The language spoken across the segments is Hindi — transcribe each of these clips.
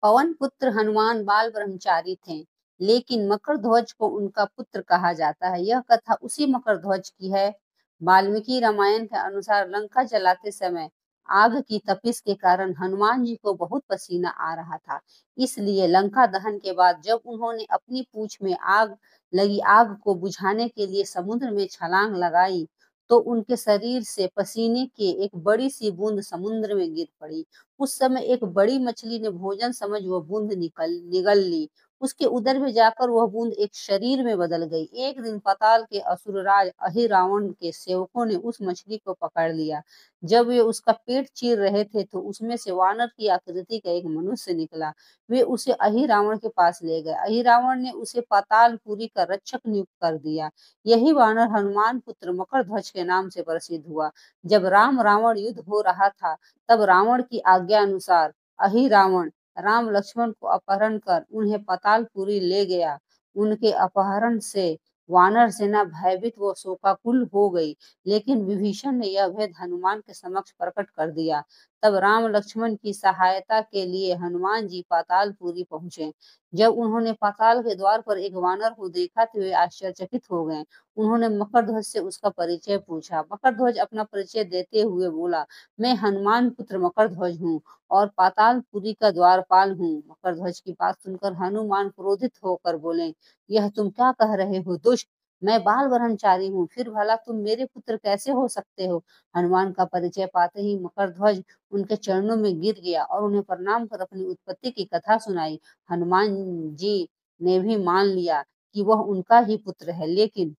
पवन पुत्र हनुमान बाल ब्रह्मचारी थे, लेकिन मकरध्वज को उनका पुत्र कहा जाता है। यह कथा उसी मकरध्वज की है। वाल्मीकि रामायण के अनुसार लंका जलाते समय आग की तपिश के कारण हनुमान जी को बहुत पसीना आ रहा था। इसलिए लंका दहन के बाद जब उन्होंने अपनी पूंछ में आग को बुझाने के लिए समुद्र में छलांग लगाई, तो उनके शरीर से पसीने की एक बड़ी सी बूंद समुद्र में गिर पड़ी। उस समय एक बड़ी मछली ने भोजन समझ वह बूंद निगल ली। उसके उदर में जाकर वह बूंद एक शरीर में बदल गई। एक दिन पाताल के असुरराज अहिरावण के सेवकों ने उस मछली को पकड़ लिया। जब वे उसका पेट चीर रहे थे, तो उसमें से वानर की आकृति का एक मनुष्य निकला। वे उसे अहिरावण के पास ले गए। अहिरावण ने उसे पातालपुरी का रक्षक नियुक्त कर दिया। यही वानर हनुमान पुत्र मकरध्वज के नाम से प्रसिद्ध हुआ। जब राम रावण युद्ध हो रहा था, तब रावण की आज्ञा अनुसार अहिरावण राम लक्ष्मण को अपहरण कर उन्हें पातालपुरी ले गया। उनके अपहरण से वानर सेना भयभीत व शोकाकुल हो गई, लेकिन विभीषण ने यह भेद हनुमान के समक्ष प्रकट कर दिया। तब राम लक्ष्मण की सहायता के लिए हनुमान जी पातालपुरी पहुंचे। जब उन्होंने पाताल के द्वार पर एक वानर को देखा, तो वे आश्चर्यचकित हो गए। उन्होंने मकरध्वज से उसका परिचय पूछा। मकरध्वज अपना परिचय देते हुए बोला, मैं हनुमान पुत्र मकरध्वज हूँ और पातालपुरी का द्वारपाल हूँ। मकरध्वज की बात सुनकर हनुमान क्रोधित होकर बोले, यह तुम क्या कह रहे हो दुष्ट? मैं बाल ब्रह्मचारी हूँ, फिर भला तुम मेरे पुत्र कैसे हो सकते हो? हनुमान का परिचय पाते ही मकरध्वज उनके चरणों में गिर गया और उन्हें प्रणाम कर अपनी उत्पत्ति की कथा सुनाई। हनुमान जी ने भी मान लिया कि वह उनका ही पुत्र है, लेकिन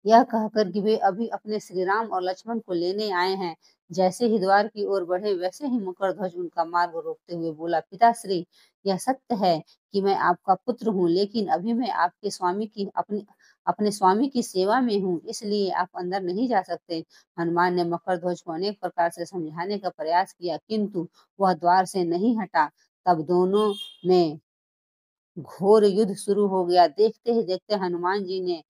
यह कहकर कि वे अभी अपने श्री राम और लक्ष्मण को लेने आए हैं। जैसे ही द्वार की ओर बढ़े, वैसे ही मकरध्वज उनका मार्ग रोकते हुए बोला, पिताश्री, यह सत्य है कि मैं आपका पुत्र हूँ, लेकिन अभी मैं आपके अपने स्वामी की सेवा में हूँ, इसलिए आप अंदर नहीं जा सकते। हनुमान ने मकरध्वज को अनेक प्रकार से समझाने का प्रयास किया, किंतु वह द्वार से नहीं हटा। तब दोनों में घोर युद्ध शुरू हो गया। देखते ही देखते हनुमान जी ने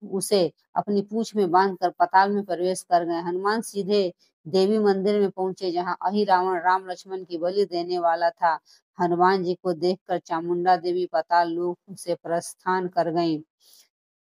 उसे अपनी पूंछ में बांधकर पाताल में प्रवेश कर गए। हनुमान सीधे देवी मंदिर में पहुंचे, जहां अहिरावण राम लक्ष्मण की बलि देने वाला था। हनुमान जी को देखकर चामुंडा देवी पाताल लोक से प्रस्थान कर गईं।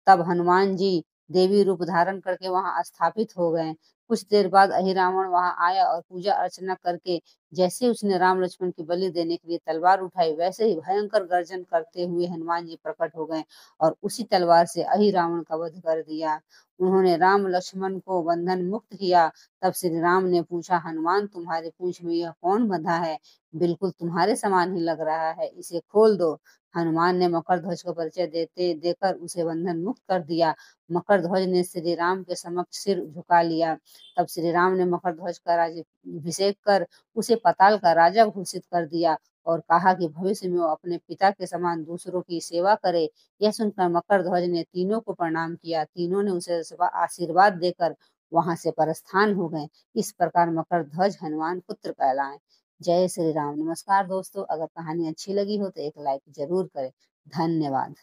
तब हनुमान जी देवी रूप धारण करके वहां स्थापित हो गए। कुछ देर बाद अहिरावण वहां आया और पूजा अर्चना करके जैसे उसने राम लक्ष्मण की बलि देने के लिए तलवार उठाई, वैसे ही भयंकर गर्जन करते हुए हनुमान जी प्रकट हो गए और उसी तलवार से अहिरावण का वध कर दिया। उन्होंने राम लक्ष्मण को बंधन मुक्त किया। तब श्री राम ने पूछा, हनुमान, तुम्हारे पूंछ में यह कौन बंधा है? बिल्कुल तुम्हारे समान ही लग रहा है, इसे खोल दो। हनुमान ने मकरध्वज का परिचय देकर उसे बंधन मुक्त कर दिया। मकरध्वज ने श्री राम के समक्ष सिर झुका लिया। तब श्री राम ने मकरध्वज का राज्याभिषेक कर उसे पाताल का राजा घोषित कर दिया और कहा कि भविष्य में वो अपने पिता के समान दूसरों की सेवा करे। यह सुनकर मकरध्वज ने तीनों को प्रणाम किया। तीनों ने उसे आशीर्वाद देकर वहां से प्रस्थान हो गए। इस प्रकार मकरध्वज हनुमान पुत्र कहलाए। जय श्री राम। नमस्कार दोस्तों, अगर कहानी अच्छी लगी हो तो एक लाइक जरूर करें। धन्यवाद।